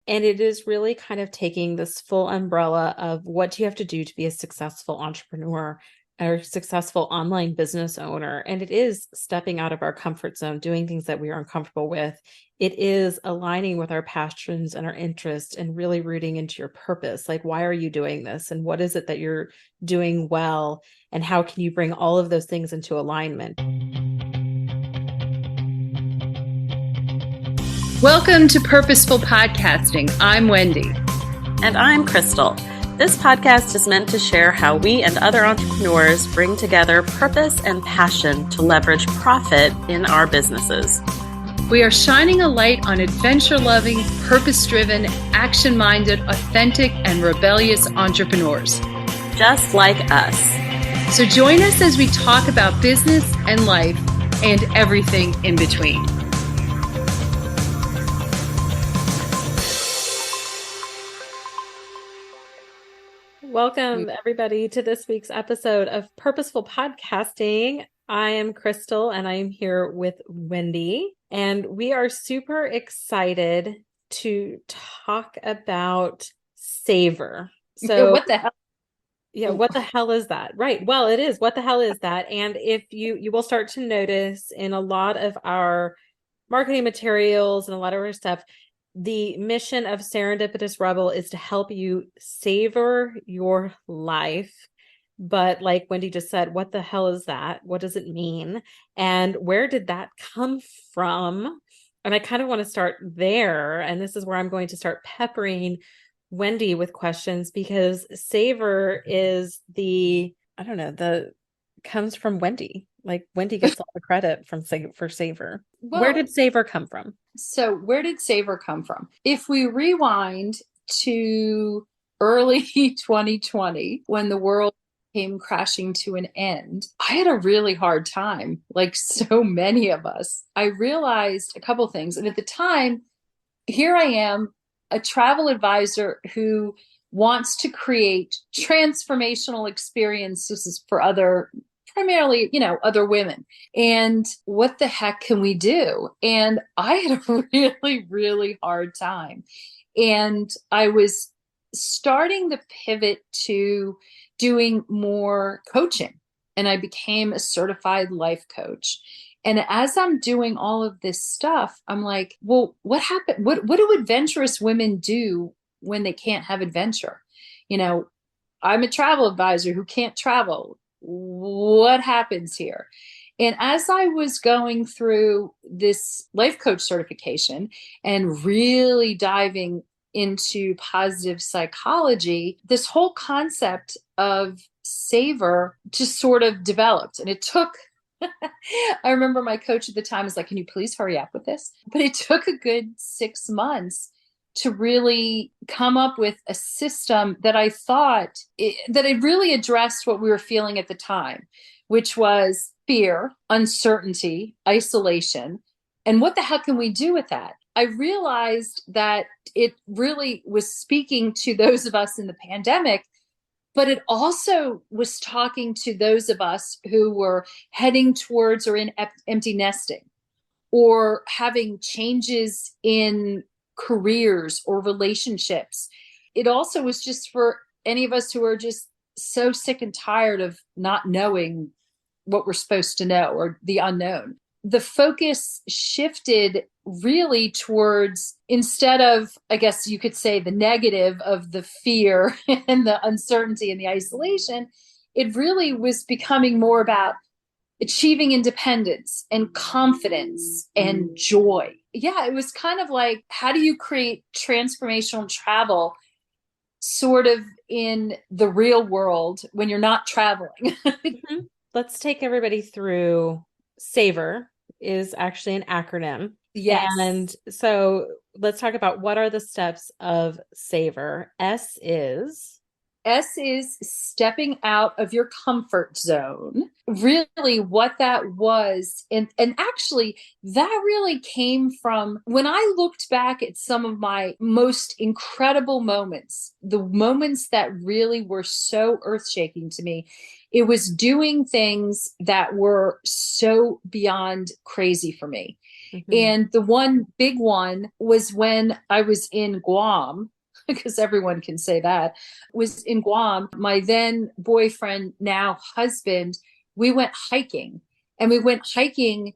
And it is really kind of taking this full umbrella of what do you have to do to be a successful entrepreneur or successful online business owner. And it is stepping out of our comfort zone, doing things that we are uncomfortable with. It is aligning with our passions and our interests and really rooting into your purpose. Like, why are you doing this? And what is it that you're doing well? And how can you bring all of those things into alignment? Welcome to Purposeful Podcasting. I'm Wendy. And I'm Crystal. This podcast is meant to share how we and other entrepreneurs bring together purpose and passion to leverage profit in our businesses. We are shining a light on adventure-loving, purpose-driven, action-minded, authentic, and rebellious entrepreneurs. Just like us. So join us as we talk about business and life and everything in between. Welcome, everybody, to this week's episode of Purposeful Podcasting. I am Crystal, and I am here with Wendy, and we are super excited to talk about Savour. So, what the hell? Yeah, what the hell is that? Right. Well, it is. What the hell is that? And if you will start to notice in a lot of our marketing materials and a lot of our stuff, the mission of Serendipitous Rebel is to help you savor your life. But like Wendy just said, what the hell is that? What does it mean? And where did that come from? And I kind of want to start there. And this is where I'm going to start peppering Wendy with questions, because Savour is comes from Wendy. Like, Wendy gets all the credit for Savour. Well, where did Savour come from? So where did Savour come from? If we rewind to early 2020, when the world came crashing to an end, I had a really hard time, like so many of us. I realized a couple things. And at the time, here I am, a travel advisor who wants to create transformational experiences for primarily, other women. And what the heck can we do? And I had a really, really hard time. And I was starting to pivot to doing more coaching. And I became a certified life coach. And as I'm doing all of this stuff, I'm like, well, what happened? What do adventurous women do when they can't have adventure? I'm a travel advisor who can't travel. What happens here? And as I was going through this life coach certification and really diving into positive psychology, this whole concept of Savour just sort of developed. And it took, I remember my coach at the time was like, can you please hurry up with this? But it took a good 6 months to really come up with a system that I thought that it really addressed what we were feeling at the time, which was fear, uncertainty, isolation. And what the heck can we do with that? I realized that it really was speaking to those of us in the pandemic, but it also was talking to those of us who were heading towards or in empty nesting, or having changes in careers or relationships. It also was just for any of us who are just so sick and tired of not knowing what we're supposed to know, or the unknown. The focus shifted really towards, instead of, I guess you could say, the negative of the fear and the uncertainty and the isolation, it really was becoming more about achieving independence and confidence and joy. Yeah, it was kind of like, how do you create transformational travel sort of in the real world when you're not traveling? Mm-hmm. Let's take everybody through. Savour is actually an acronym. Yes. And so let's talk about, what are the steps of Savour? S is stepping out of your comfort zone. Really what that was. And actually that really came from when I looked back at some of my most incredible moments, the moments that really were so earth-shaking to me. It was doing things that were so beyond crazy for me. Mhm. And the one big one was when I was in Guam, because everyone can say that, was in Guam. My then boyfriend, now husband, we went hiking, and we went hiking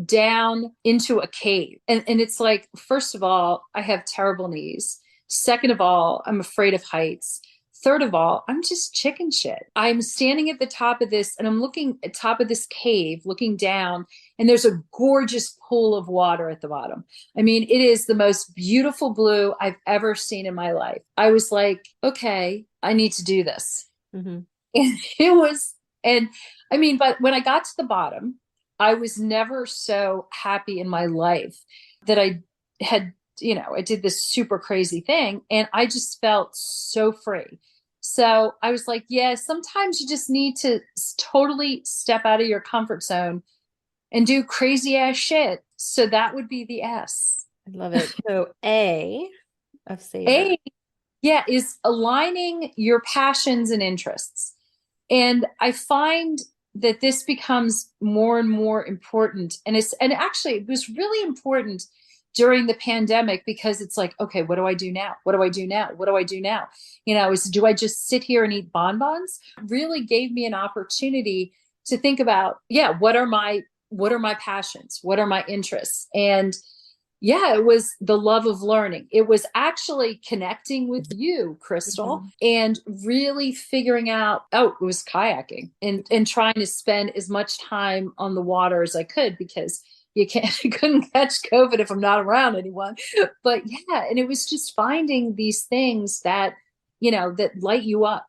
down into a cave. And it's like, first of all, I have terrible knees. Second of all, I'm afraid of heights. Third of all, I'm just chicken shit. I'm standing at the top of this and I'm looking at top of this cave, looking down, and there's a gorgeous pool of water at the bottom. I mean, it is the most beautiful blue I've ever seen in my life. I was like, okay, I need to do this. Mhm. And it was, and I mean, but when I got to the bottom, I was never so happy in my life that I had, I did this super crazy thing and I just felt so free. So I was like, yeah, sometimes you just need to totally step out of your comfort zone and do crazy ass shit. So that would be the S. I love it. So A of savor. A, yeah, is aligning your passions and interests. And I find that this becomes more and more important. And actually it was really important during the pandemic because it's like, okay, what do I do now? What do I do now? What do I do now? Do I just sit here and eat bonbons? It really gave me an opportunity to think about, yeah, what are my passions? What are my interests? And yeah, it was the love of learning. It was actually connecting with you, Crystal, Mhm. and really figuring out, oh, it was kayaking and trying to spend as much time on the water as I could because you couldn't catch COVID if I'm not around anyone. But yeah, and it was just finding these things that, that light you up,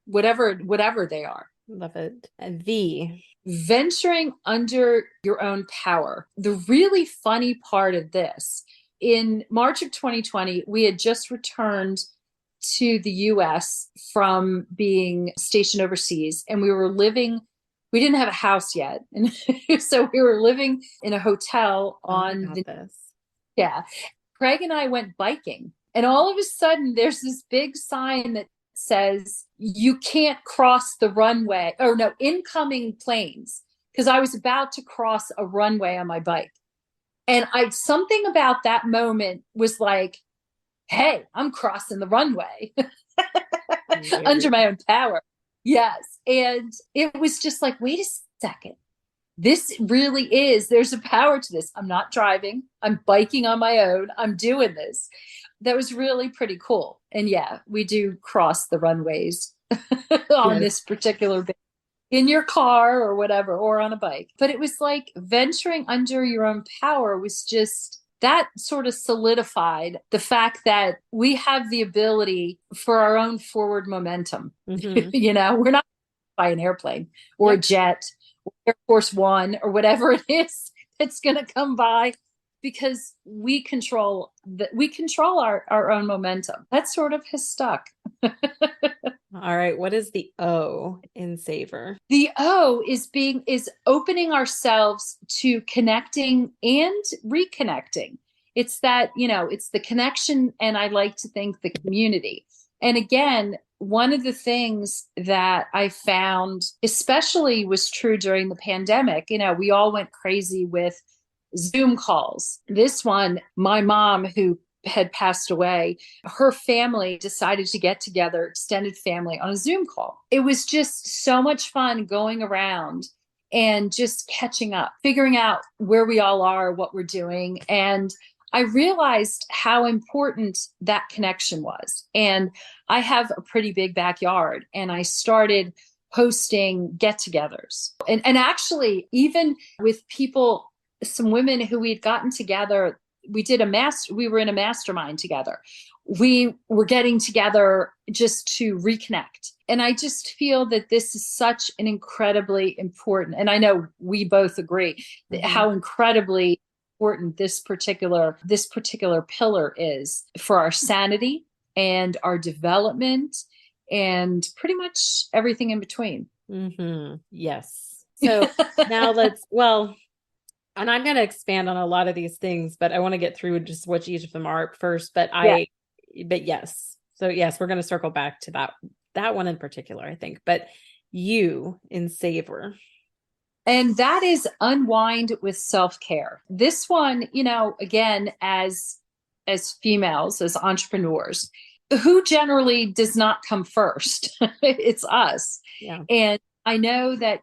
whatever they are. Love it. And V. Venturing under your own power. The really funny part of this, in March of 2020, we had just returned to the US from being stationed overseas, and we didn't have a house yet. And so we were living in a hotel Oh, I on got this. yeah. Craig and I went biking, and all of a sudden there's this big sign that says you can't cross the runway, or no, incoming planes, because I was about to cross a runway on my bike. And I something about that moment was like, hey, I'm crossing the runway under Weird. my own power. Yes. And it was just like, wait a second. This really is, there's a power to this. I'm not driving. I'm biking on my own. I'm doing this. That was really pretty cool. And yeah, we do cross the runways on Yes. this particular bit in your car or whatever, or on a bike. But it was like venturing under your own power was just that sort of solidified the fact that we have the ability for our own forward momentum. Mhm. We're not by an airplane or a Yep. jet, or Air Force One, or whatever it is that's going to come by, because we control our own momentum. That sort of has stuck. All right. What is the O in savor? The O is opening ourselves to connecting and reconnecting. It's that, it's the connection, and I like to think the community. And again, one of the things that I found especially was true during the pandemic, we all went crazy with Zoom calls. This one, my mom, who had passed away, her family decided to get together, extended family, on a Zoom call. It was just so much fun going around and just catching up, figuring out where we all are, what we're doing. And I realized how important that connection was. And I have a pretty big backyard, and I started hosting get-togethers. And actually, even with people, some women who we had gotten together, we were in a mastermind together. We were getting together just to reconnect. And I just feel that this is such an incredibly important, and I know we both agree how incredibly important this particular pillar is for our sanity and our development and pretty much everything in between. Yes. So now and I'm going to expand on a lot of these things, but I want to get through just what each of them are first. But Yeah. yes. So yes, we're going to circle back to that one in particular, I think. But you in savor. And that is unwind with self-care. This one, again, as females, as entrepreneurs, who generally does not come first? It's us. Yeah. And I know that,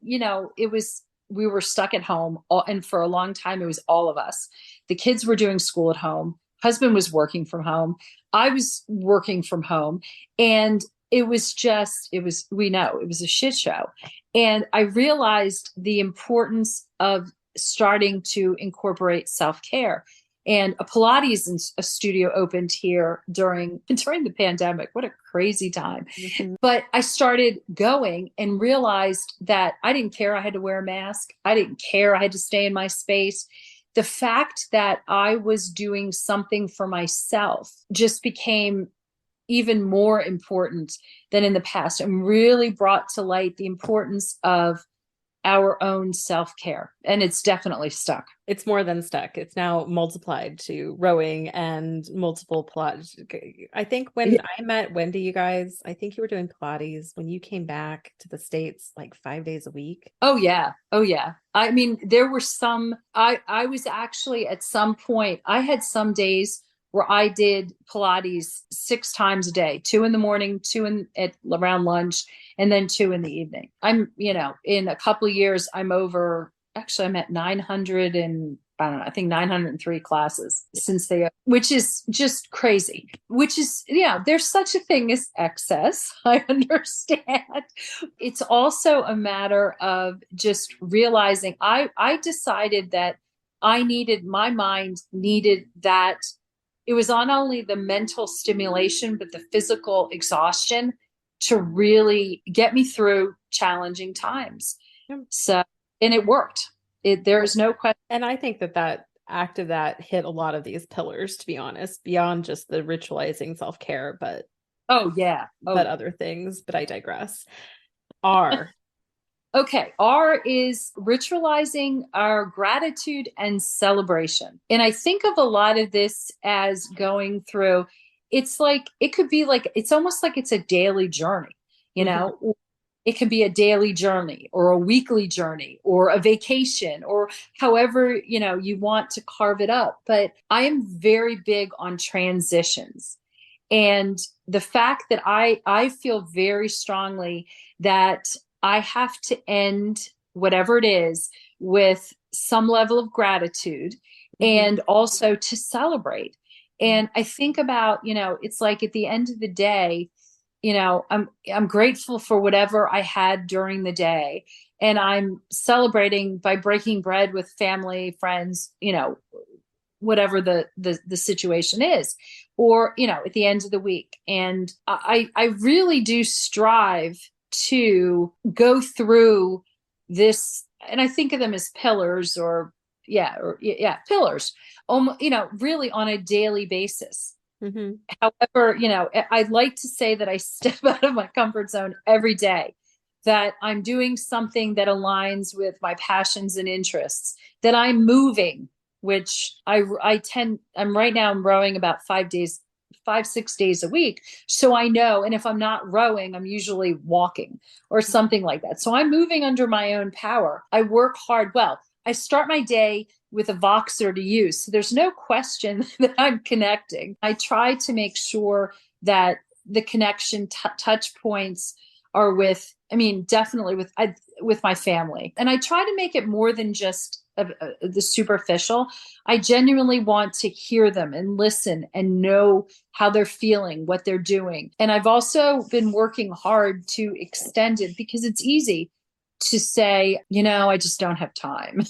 we were stuck at home, and for a long time, it was all of us. The kids were doing school at home. Husband was working from home. I was working from home. And it was a shit show. And I realized the importance of starting to incorporate self-care. And a Pilates a studio opened here during the pandemic. What a crazy time. Mm-hmm. But I started going and realized that I didn't care I had to wear a mask. I didn't care I had to stay in my space. The fact that I was doing something for myself just became even more important than in the past, and really brought to light the importance of our own self-care. And it's definitely stuck. It's more than stuck. It's now multiplied to rowing and multiple Pilates. I think when I met Wendy, you guys, I think you were doing Pilates when you came back to the States like 5 days a week. Oh yeah. I mean, there were I was actually at some point, I had some days where I did Pilates 6 times a day, 2 in the morning, 2 around lunch, and then 2 in the evening. I'm, in a couple of years, I'm at 900 and I don't know, I think 903 classes since which is just crazy, there's such a thing as excess. I understand. It's also a matter of just realizing I decided that my mind needed that. It was not only the mental stimulation, but the physical exhaustion to really get me through challenging times. So, and it worked. There's no question. And I think that act of that hit a lot of these pillars, to be honest, beyond just the ritualizing self-care, but other things. But I digress. Okay, R is ritualizing our gratitude and celebration. And I think of a lot of this as going through, it's almost like it's a daily journey, Mm-hmm. It can be a daily journey or a weekly journey or a vacation or however, you want to carve it up. But I am very big on transitions. And the fact that I feel very strongly that I have to end whatever it is with some level of gratitude, and also to celebrate. And I think about, it's like at the end of the day, I'm grateful for whatever I had during the day, and I'm celebrating by breaking bread with family, friends, whatever the situation is, or, at the end of the week. And I really do strive to go through this, and I think of them as pillars pillars, really on a daily basis. Mm-hmm. However, I'd like to say that I step out of my comfort zone every day, that I'm doing something that aligns with my passions and interests, that I'm moving, which I'm right now, I'm rowing about 5-6 days a week. So I know, and if I'm not rowing, I'm usually walking or something like that. So I'm moving under my own power. I work hard. Well, I start my day with a Voxer to use. So there's no question that I'm connecting. I try to make sure that the connection touch points are definitely with my family. And I try to make it more than just the superficial. I genuinely want to hear them and listen and know how they're feeling, what they're doing. And I've also been working hard to extend it, because it's easy to say, I just don't have time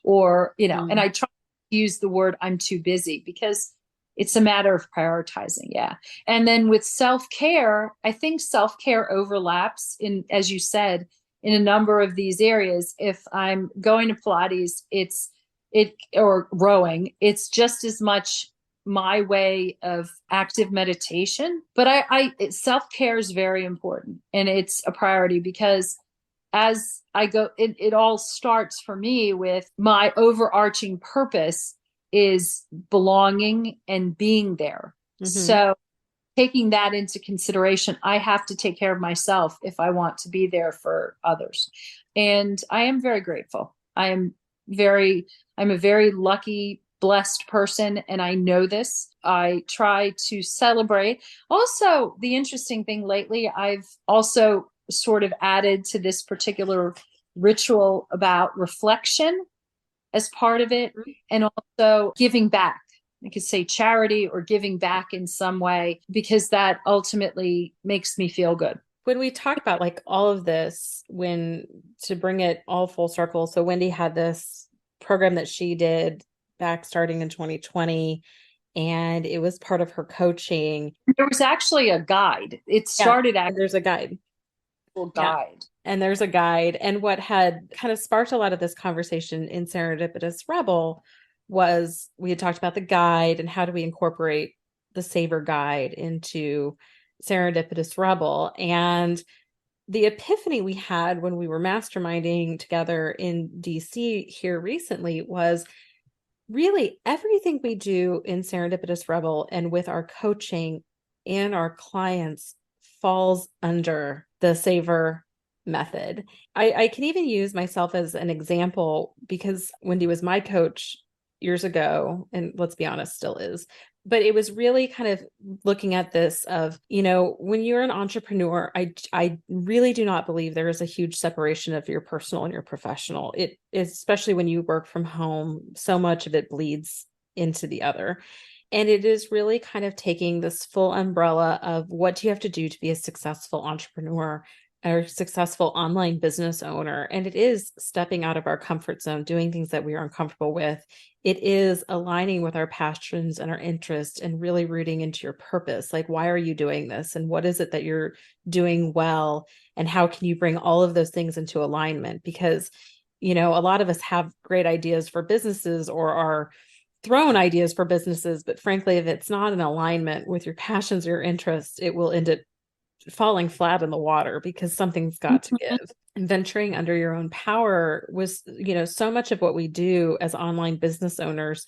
or, and I try to use the word I'm too busy, because it's a matter of prioritizing. Yeah. And then with self-care, I think self-care overlaps as you said, in a number of these areas. If I'm going to Pilates, or rowing, it's just as much my way of active meditation. But self-care is very important, and it's a priority, because as I go, it all starts for me with my overarching purpose is belonging and being there. Mm-hmm. So taking that into consideration, I have to take care of myself if I want to be there for others. And I am very grateful. I am I'm a very lucky, blessed person, and I know this. I try to celebrate. Also, the interesting thing lately, I've also sort of added to this particular ritual about reflection as part of it, and also giving back. I could say charity or giving back in some way, because that ultimately makes me feel good. When we talk about like all of this, when to bring it all full circle, so Wendy had this program that she did back starting in 2020, and it was part of her coaching. There was actually a guide. It Yeah, started and there's a guide. actual Yeah. guide. And there's a guide. And what had kind of sparked a lot of this conversation in Serendipitous Rebel was we had talked about the guide and how do we incorporate the Savour guide into Serendipitous Rebel. And the epiphany we had when we were masterminding together in DC here recently was really everything we do in Serendipitous Rebel and with our coaching and our clients falls under the Savour method. I can even use myself as an example because Wendy was my coach years ago, and let's be honest, still is. But it was really kind of looking at this of, when you're an entrepreneur, I really do not believe there is a huge separation of your personal and your professional. It, especially when you work from home, so much of it bleeds into the other. And it is really kind of taking this full umbrella of what do you have to do to be a successful entrepreneur or successful online business owner. And it is stepping out of our comfort zone, doing things that we are uncomfortable with. It is aligning with our passions and our interests and really rooting into your purpose. Like, why are you doing this? And what is it that you're doing well? And how can you bring all of those things into alignment? Because, a lot of us have great ideas for businesses or are thrown ideas for businesses, but frankly, if it's not in alignment with your passions or your interests, it will end up falling flat in the water because something's got to give. And venturing under your own power was, so much of what we do as online business owners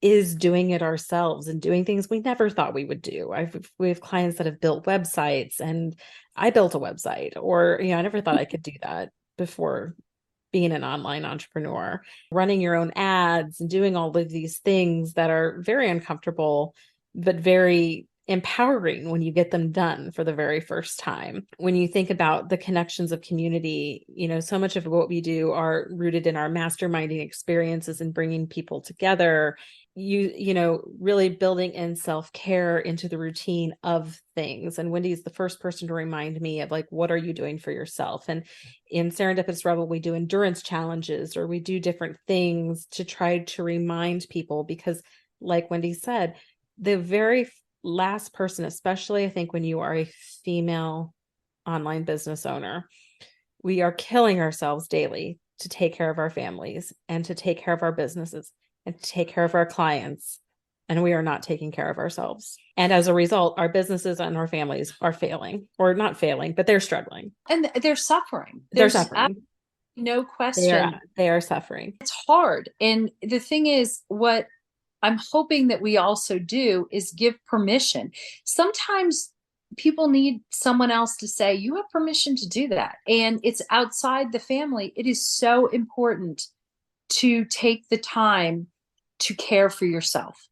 is doing it ourselves and doing things we never thought we would do. We have clients that have built websites, and I built a website, or, I never thought I could do that before being an online entrepreneur, running your own ads and doing all of these things that are very uncomfortable, but very empowering when you get them done for the very first time. When you think about the connections of community, so much of what we do are rooted in our masterminding experiences and bringing people together, really building in self-care into the routine of things. And Wendy's the first person to remind me of, like, what are you doing for yourself? And in Serendipitous Rebel, we do endurance challenges, or we do different things to try to remind people, because like Wendy said, the very last person, especially I think when you are a female online business owner, we are killing ourselves daily to take care of our families and to take care of our businesses and to take care of our clients. And we are not taking care of ourselves. And as a result, our businesses and our families are failing, or not failing, but they're struggling. And they're suffering. They're suffering. No question. They are suffering. It's hard. And the thing is, what I'm hoping that we also do is give permission. Sometimes people need someone else to say, you have permission to do that. And it's outside the family. It is so important to take the time to care for yourself.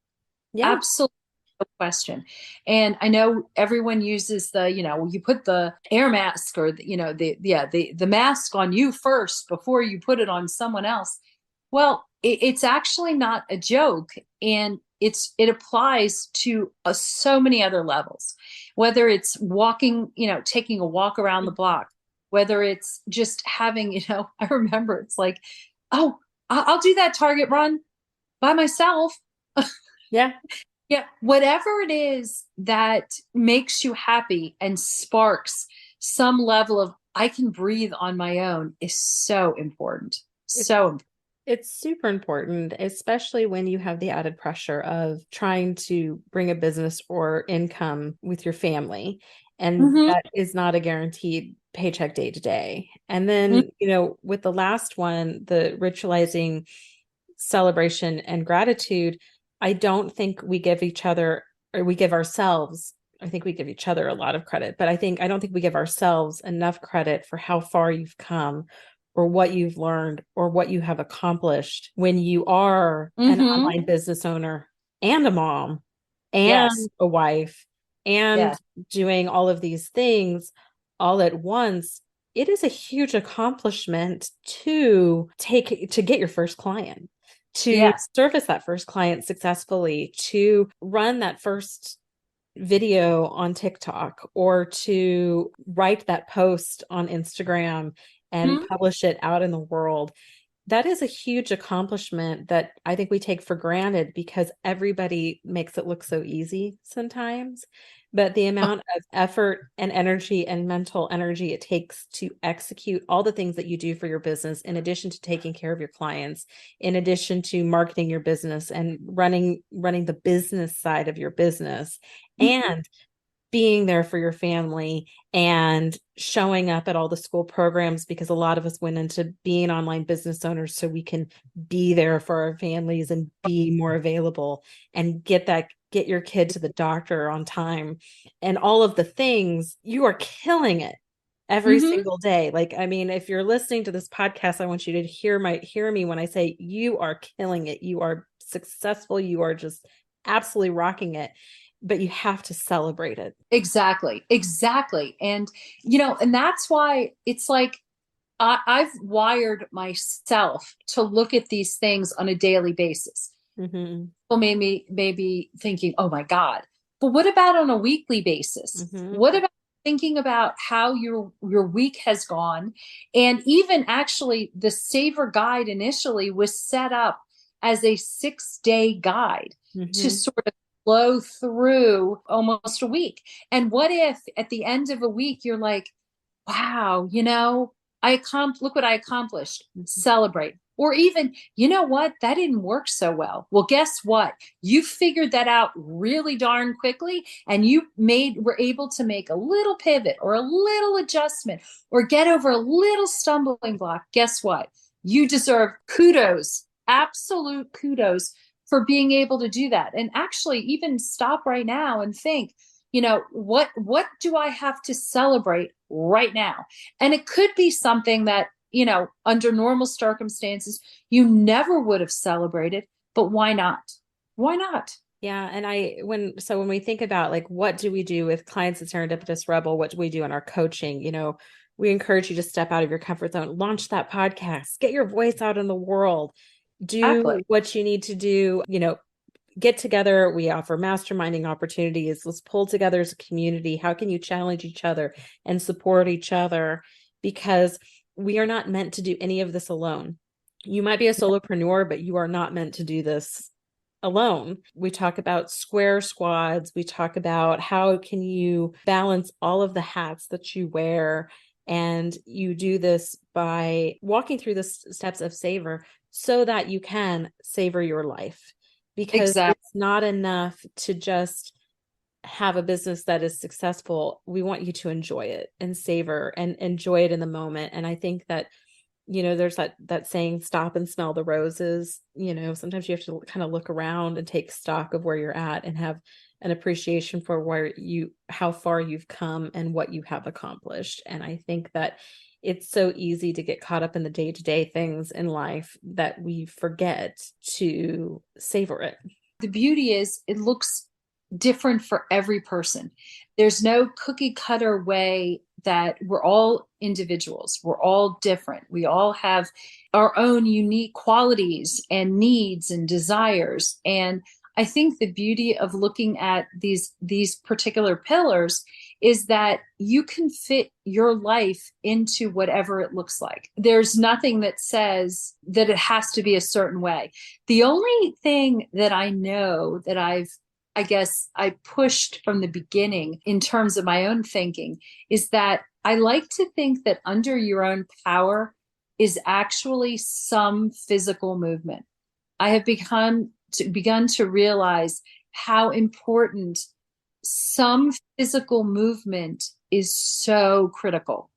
Yeah. Absolutely. No question. And I know everyone uses you put the air mask or the mask on you first before you put it on someone else. Well, it's actually not a joke, and it applies to so many other levels, whether it's walking, taking a walk around the block, whether it's just having, I remember it's like, oh, I'll do that Target run by myself. Yeah. Yeah. Whatever it is that makes you happy and sparks some level of, I can breathe on my own, is so important. So important. It's super important, especially when you have the added pressure of trying to bring a business or income with your family. And that is not a guaranteed paycheck day to day. And then, with the last one, the ritualizing celebration and gratitude, I don't think we give each other, or we give ourselves, I think we give each other a lot of credit, but I don't think we give ourselves enough credit for how far you've come, or what you've learned or what you have accomplished when you are an Mm-hmm. online business owner and a mom Yes. and a wife and Yes. doing all of these things all at once. It is a huge accomplishment to get your first client, to Yes. service that first client successfully, to run that first video on TikTok, or to write that post on Instagram and Mhm. publish it out in the world. That is a huge accomplishment that I think we take for granted because everybody makes it look so easy sometimes. But the amount of effort and energy and mental energy it takes to execute all the things that you do for your business, in addition to taking care of your clients, in addition to marketing your business and running the business side of your business, and being there for your family and showing up at all the school programs, because a lot of us went into being online business owners so we can be there for our families and be more available and get your kid to the doctor on time and all of the things. You are killing it every Mhm. single day. Like, I mean, if you're listening to this podcast, I want you to hear me when I say you are killing it. You are successful. You are just absolutely rocking it, but you have to celebrate it. Exactly. Exactly. And, and that's why it's like I've wired myself to look at these things on a daily basis. Mm-hmm. People maybe thinking, oh my God. But what about on a weekly basis? Mm-hmm. What about thinking about how your week has gone? And even actually the Savor guide initially was set up as a 6-day guide to Mm-hmm. sort of flow through almost a week. And what if at the end of a week you're like, wow, look what I accomplished. Celebrate. Or even, you know what, that didn't work so well. Well, guess what? You figured that out really darn quickly, and were able to make a little pivot or a little adjustment or get over a little stumbling block. Guess what? You deserve kudos, absolute kudos for being able to do that. And actually even stop right now and think, what do I have to celebrate right now? And it could be something that, under normal circumstances, you never would have celebrated, but why not? Why not? Yeah. And when we think about, like, what do we do with clients at Serendipitous Rebel? What do we do in our coaching? We encourage you to step out of your comfort zone, launch that podcast, get your voice out in the world, Exactly. do what you need to do, get together. We offer masterminding opportunities. Let's pull together as a community. How can you challenge each other and support each other? Because we are not meant to do any of this alone. You might be a solopreneur, but you are not meant to do this alone. We talk about square squads. We talk about how can you balance all of the hats that you wear. And you do this by walking through the steps of Savor so that you can savor your life, because Exactly. it's not enough to just have a business that is successful. We want you to enjoy it and savor and enjoy it in the moment. And I think that, there's that saying, stop and smell the roses. Sometimes you have to kind of look around and take stock of where you're at and have an appreciation for how far you've come and what you have accomplished. And I think that it's so easy to get caught up in the day-to-day things in life that we forget to savor it. The beauty is it looks different for every person. There's no cookie cutter way. That we're all individuals. We're all different. We all have our own unique qualities and needs and desires. And I think the beauty of looking at these particular pillars is that you can fit your life into whatever it looks like. There's nothing that says that it has to be a certain way. The only thing that I know that I guess I pushed from the beginning in terms of my own thinking is that I like to think that under your own power is actually some physical movement. I have begun to realize how important some physical movement is so critical.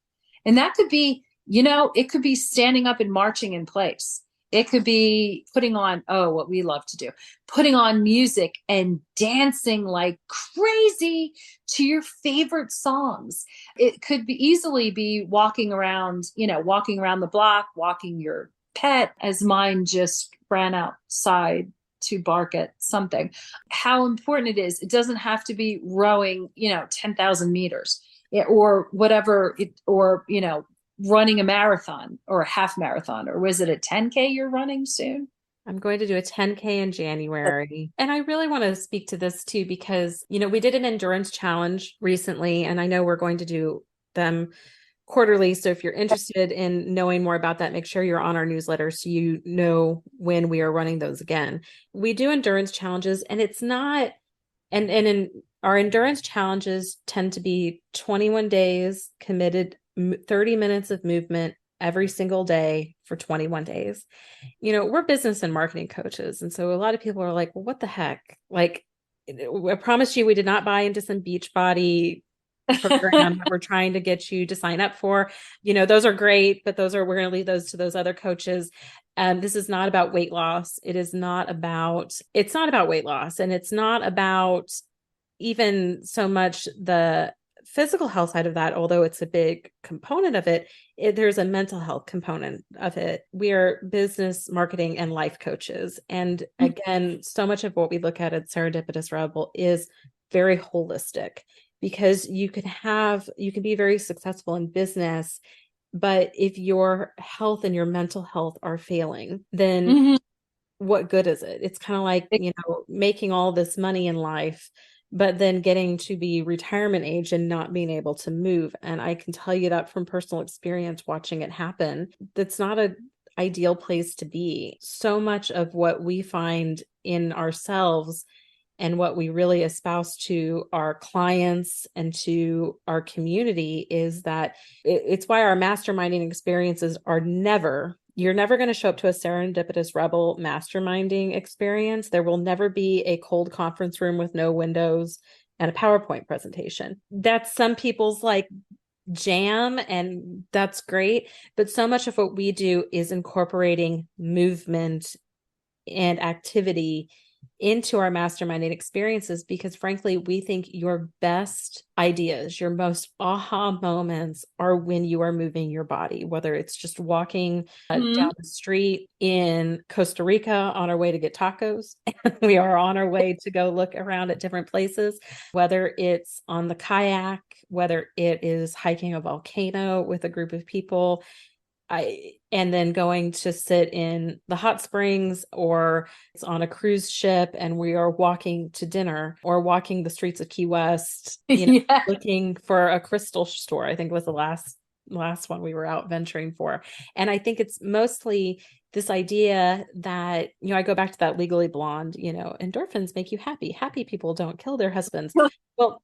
And that could be, it could be standing up and marching in place. It could be putting on, what we love to do, putting on music and dancing like crazy to your favorite songs. It could be easily be walking around, walking around the block, walking your pet, as mine just ran outside to bark at something. How important it is. It doesn't have to be rowing, 10,000 meters or whatever, running a marathon or a half marathon, or was it a 10K you're running soon? I'm going to do a 10K in January. And I really want to speak to this too, because, we did an endurance challenge recently, and I know we're going to do them quarterly. So if you're interested in knowing more about that, make sure you're on our newsletter so you know when we are running those again. We do endurance challenges, and it's not, and in our endurance challenges tend to be 21 days committed, 30 minutes of movement every single day for 21 days. We're business and marketing coaches. And so a lot of people are like, well, what the heck? Like, I promise you, we did not buy into some Beachbody program that we're trying to get you to sign up for. Those are great, but we're going to leave those to those other coaches. This is not about weight loss. It's not about weight loss. And it's not about even so much the physical health side of that, although it's a big component of it, there's a mental health component of it. We are business, marketing, and life coaches. And again, so much of what we look at Serendipitous Rebel is very holistic, because you can be very successful in business, but if your health and your mental health are failing, then what good is it? It's kind of like, making all this money in life, but then getting to be retirement age and not being able to move. And I can tell you that from personal experience, watching it happen. That's not an ideal place to be. So much of what we find in ourselves and what we really espouse to our clients and to our community is that it's why our masterminding experiences are you're never going to show up to a Serendipitous Rebel masterminding experience. There will never be a cold conference room with no windows and a PowerPoint presentation. That's some people's jam, and that's great. But so much of what we do is incorporating movement and activity into our masterminding experiences, because frankly, we think your best ideas, your most aha moments are when you are moving your body, whether it's just walking down the street in Costa Rica on our way to get tacos. We are on our way to go look around at different places, whether it's on the kayak, whether it is hiking a volcano with a group of people, and then going to sit in the hot springs, or it's on a cruise ship and we are walking to dinner, or walking the streets of Key West, looking for a crystal store, I think was the last one we were out venturing for. And I think it's mostly this idea that, I go back to that Legally Blonde, endorphins make you happy. Happy people don't kill their husbands. Well,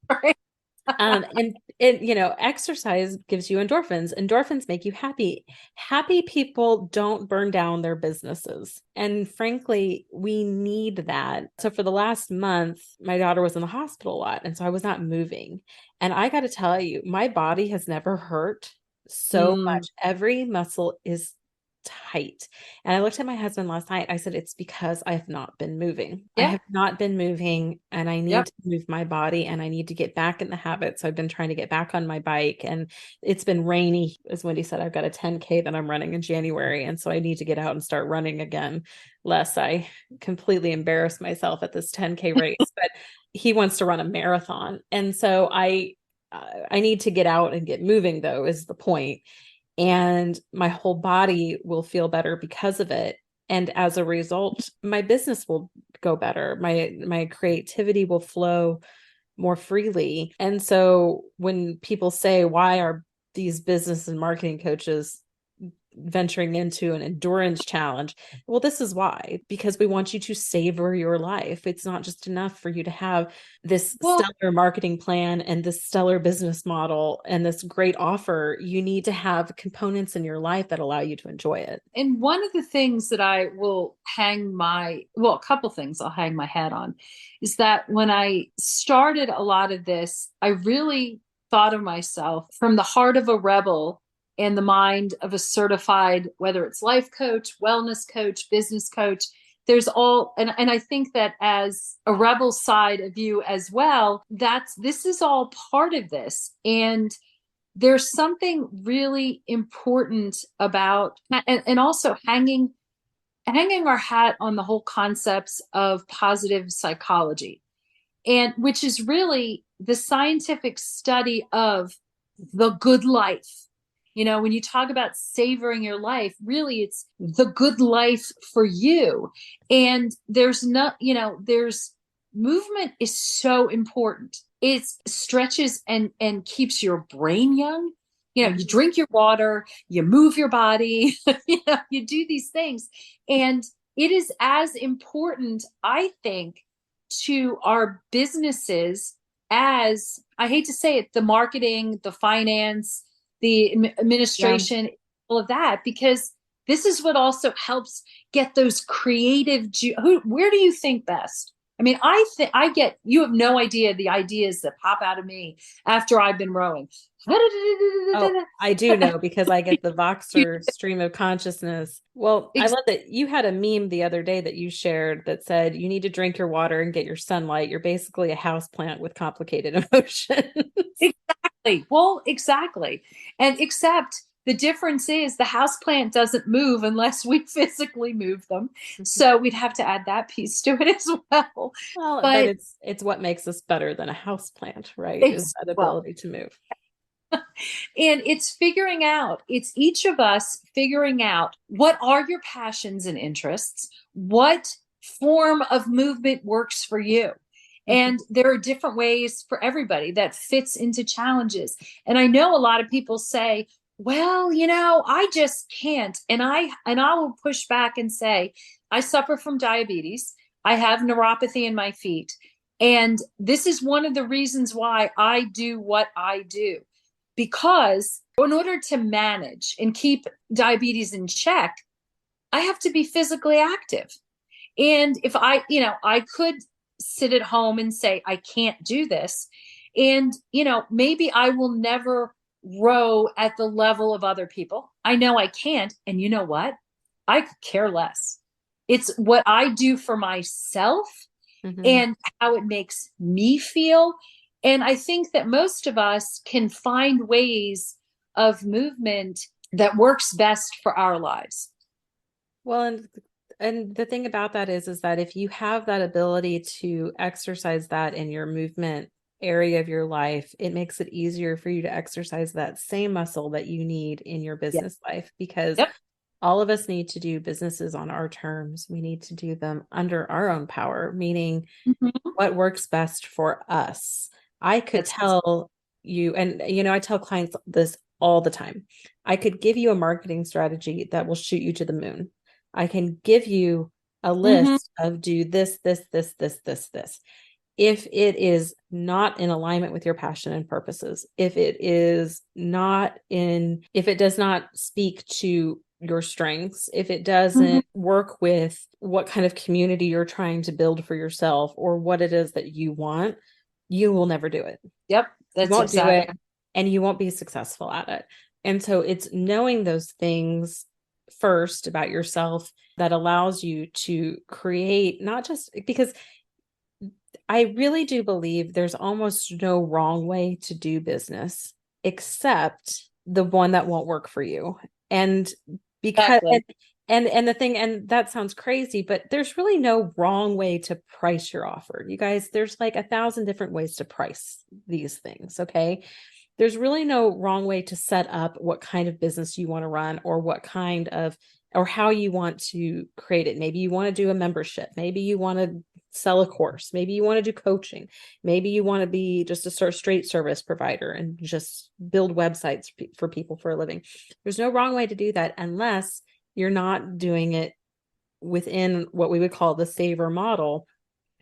and exercise gives you endorphins make you happy. Happy people don't burn down their businesses, and frankly, we need that. So for the last month, my daughter was in the hospital a lot, and so I was not moving, and I got to tell you, my body has never hurt so much. Every muscle is tight. And I looked at my husband last night. I said, it's because I have not been moving. I have not been moving, and I need to move my body, and I need to get back in the habit. So I've been trying to get back on my bike, and it's been rainy. As Wendy said, I've got a 10K that I'm running in January. And so I need to get out and start running again, lest I completely embarrass myself at this 10K race. But he wants to run a marathon. And so I need to get out and get moving, though, is the point. And my whole body will feel better because of it. And as a result, my business will go better. My creativity will flow more freely. And so when people say, why are these business and marketing coaches venturing into an endurance challenge? Well, this is why, because we want you to savor your life. It's not just enough for you to have this stellar marketing plan and this stellar business model and this great offer. You need to have components in your life that allow you to enjoy it. And one of the things that I will a couple things I'll hang my hat on is that when I started a lot of this, I really thought of myself from the heart of a rebel and the mind of a certified, whether it's life coach, wellness coach, business coach. There's all, and I think that as a rebel side of you as well, this is all part of this. And there's something really important about, and also hanging our hat on the whole concepts of positive psychology, and which is really the scientific study of the good life. When you talk about savoring your life, really it's the good life for you. And there's movement is so important. It stretches and keeps your brain young. You drink your water, you move your body, you do these things. And it is as important, I think, to our businesses as, I hate to say it, the marketing, the finance, the administration, all of that, because this is what also helps get those creative. Where do you think best? I mean, you have no idea the ideas that pop out of me after I've been rowing. Oh, I do know, because I get the Voxer stream of consciousness. Well, I love that you had a meme the other day that you shared that said, you need to drink your water and get your sunlight. You're basically a houseplant with complicated emotions. Exactly. Well, exactly. And except the difference is the houseplant doesn't move unless we physically move them. So we'd have to add that piece to it as well. Well, but it's what makes us better than a houseplant, right? Is that ability to move. And it's each of us figuring out what are your passions and interests, what form of movement works for you. And there are different ways for everybody that fits into challenges. And I know a lot of people say, well, I just can't. And I will push back and say, I suffer from diabetes. I have neuropathy in my feet. And this is one of the reasons why I do what I do. Because in order to manage and keep diabetes in check, I have to be physically active. And if I could sit at home and say, I can't do this. And, maybe I will never row at the level of other people. I know I can't. And you know what? I could care less. It's what I do for myself and how it makes me feel. And I think that most of us can find ways of movement that works best for our lives. Well, and the thing about that is that if you have that ability to exercise that in your movement area of your life, it makes it easier for you to exercise that same muscle that you need in your business life, because all of us need to do businesses on our terms. We need to do them under our own power, meaning what works best for us. I could tell you, and I tell clients this all the time. I could give you a marketing strategy that will shoot you to the moon. I can give you a list of do this, this, this, this, this, this. If it is not in alignment with your passion and purposes, if it does not speak to your strengths, if it doesn't work with what kind of community you're trying to build for yourself or what it is that you want, you will never do it. Yep. You won't do it, and you won't be successful at it. And so it's knowing those things first about yourself that allows you to create, not just because I really do believe there's almost no wrong way to do business except the one that won't work for you. And because and the thing, and that sounds crazy, but there's really no wrong way to price your offer. You guys, there's like 1,000 different ways to price these things. Okay. There's really no wrong way to set up what kind of business you want to run or or how you want to create it. Maybe you want to do a membership. Maybe you want to sell a course. Maybe you want to do coaching. Maybe you want to be just a straight service provider and just build websites for people for a living. There's no wrong way to do that unless you're not doing it within what we would call the Savour model,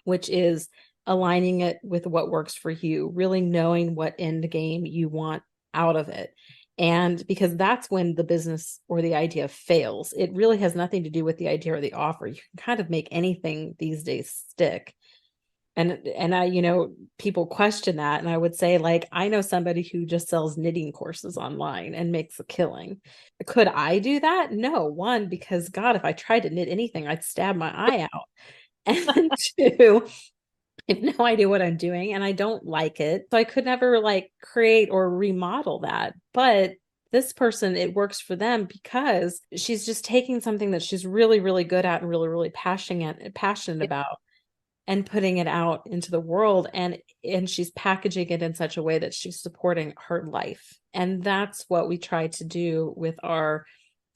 which is aligning it with what works for you, really knowing what end game you want out of it. And because that's when the business or the idea fails. It really has nothing to do with the idea or the offer. You can kind of make anything these days stick. And I, people question that. And I would say, like, I know somebody who just sells knitting courses online and makes a killing. Could I do that? No. One, because God, if I tried to knit anything, I'd stab my eye out. And two, I have no idea what I'm doing and I don't like it. So I could never like create or remodel that. But this person, it works for them because she's just taking something that she's really, really good at and really, really passionate about and putting it out into the world, and she's packaging it in such a way that she's supporting her life. And that's what we try to do with our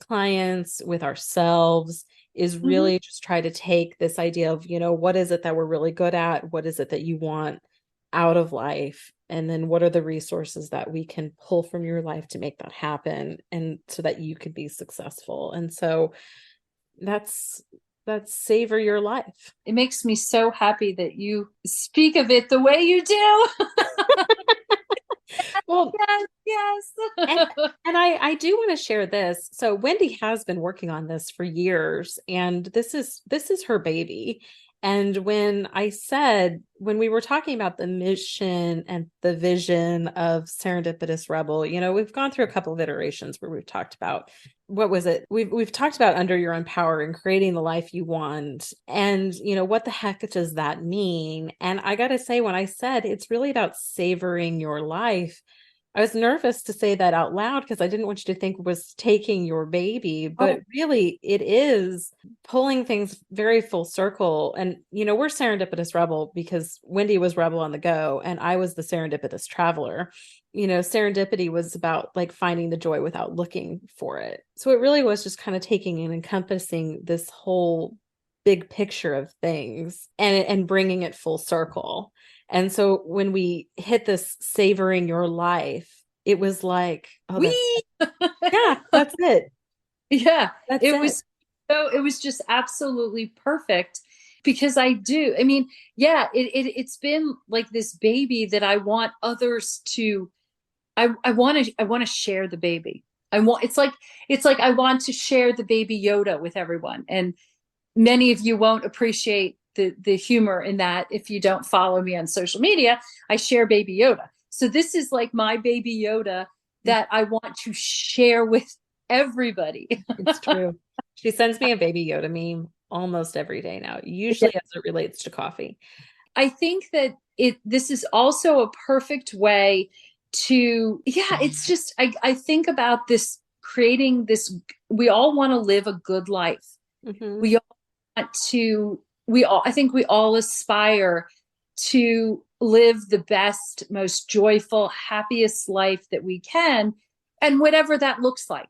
clients, with ourselves, is Mhm. really just try to take this idea of, what is it that we're really good at? What is it that you want out of life? And then what are the resources that we can pull from your life to make that happen and so that you could be successful? And so that's savor your life. It makes me so happy that you speak of it the way you do. Well, Yes, and yes. I do want to share this. So Wendy has been working on this for years, and this is her baby. And when we were talking about the mission and the vision of Serendipitous Rebel, we've gone through a couple of iterations where we've talked about, what was it? We've talked about under your own power and creating the life you want. And what the heck does that mean? And I got to say, when I said it's really about savoring your life, I was nervous to say that out loud because I didn't want you to think it was taking your baby, Oh, but really it is pulling things very full circle. And, we're Serendipitous Rebel because Wendy was Rebel on the go and I was the Serendipitous Traveler. Serendipity was about like finding the joy without looking for it. So it really was just kind of taking and encompassing this whole big picture of things and bringing it full circle. And so when we hit this savoring your life, it was like, oh, we. that's it. Yeah, That's it it. was it was just absolutely perfect because I mean, yeah, it's been like this baby that I want others to I want to share the baby. It's like I want to share the baby Yoda with everyone. And many of you won't appreciate the humor in that if you don't follow me on social media. I share baby Yoda. So this is like my baby Yoda that I want to share with everybody. It's true. She sends me a baby Yoda meme almost every day now, Yeah. usually as it relates to coffee. I think that this is also a perfect way to, yeah, it's just I think about this, creating this, we all want to live a good life. Mm-hmm. We all want to, I think we all aspire to live the best, most joyful, happiest life that we can. And whatever that looks like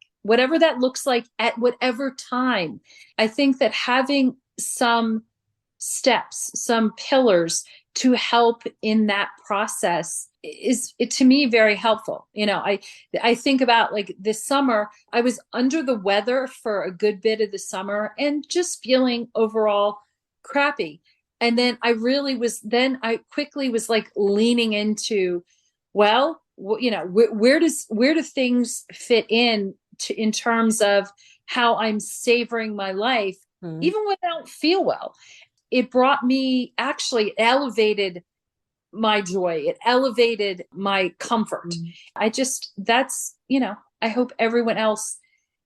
at whatever time, I think that having some steps, some pillars to help in that process is, it, to me, very helpful. I think about like this summer, I was under the weather for a good bit of the summer and just feeling overall crappy. And then I quickly was like leaning into, well, where do things fit in terms of how I'm savoring my life, Mm-hmm. even when I don't feel well. It brought me, actually elevated my joy. It elevated my comfort. I just, I hope everyone else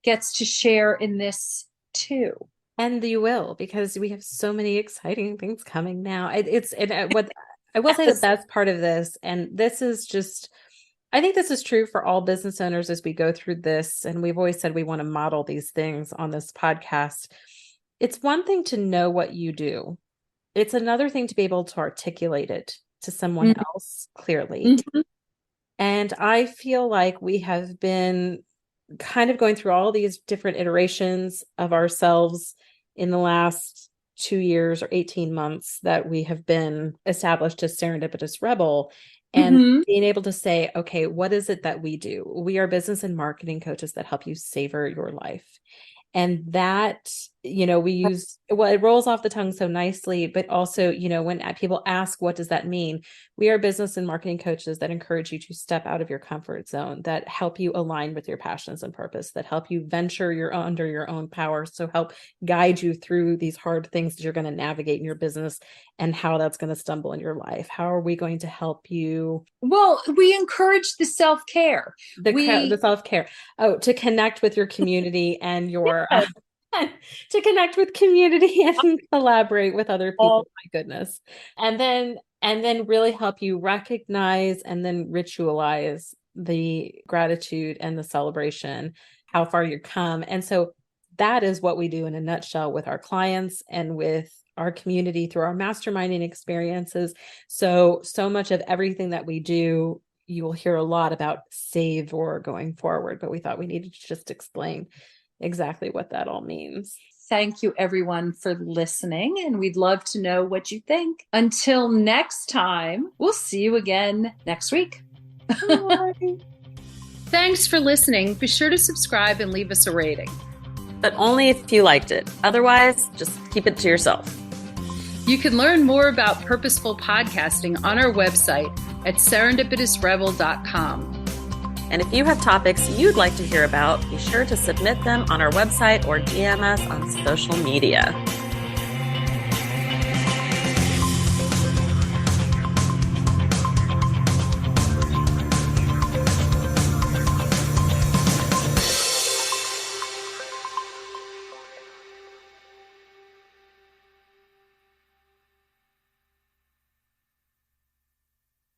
gets to share in this too. And you will, because we have so many exciting things coming now. What I will say, the Yes. best part of this, and this is just, I think this is true for all business owners as we go through this. And we've always said we want to model these things on this podcast. It's one thing to know what you do. It's another thing to be able to articulate it to someone Mhm. else clearly. Mhm. And I feel like we have been kind of going through all these different iterations of ourselves in the last 2 years or 18 months that we have been established as Serendipitous Rebel, and Mhm. being able to say, okay, what is it that we do? We are business and marketing coaches that help you savor your life. And that we use, well, it rolls off the tongue so nicely, but also, when people ask, what does that mean? We are business and marketing coaches that encourage you to step out of your comfort zone, that help you align with your passions and purpose, that help you venture under your own power. So help guide you through these hard things that you're going to navigate in your business and how that's going to stumble in your life. How are we going to help you? Well, we encourage the self-care. The self-care. Oh, to connect with your community and your... to connect with community and collaborate with other people. My goodness. And then really help you recognize and then ritualize the gratitude and the celebration, how far you've come. And so that is what we do in a nutshell with our clients and with our community through our masterminding experiences. So much of everything that we do, you will hear a lot about Savour going forward, but we thought we needed to just explain exactly what that all means. Thank you, everyone, for listening, and we'd love to know what you think. Until next time, we'll see you again next week. Thanks for listening. Be sure to subscribe and leave us a rating. But only if you liked it. Otherwise, just keep it to yourself. You can learn more about purposeful podcasting on our website at serendipitousrebel.com. And if you have topics you'd like to hear about, be sure to submit them on our website or DM us on social media.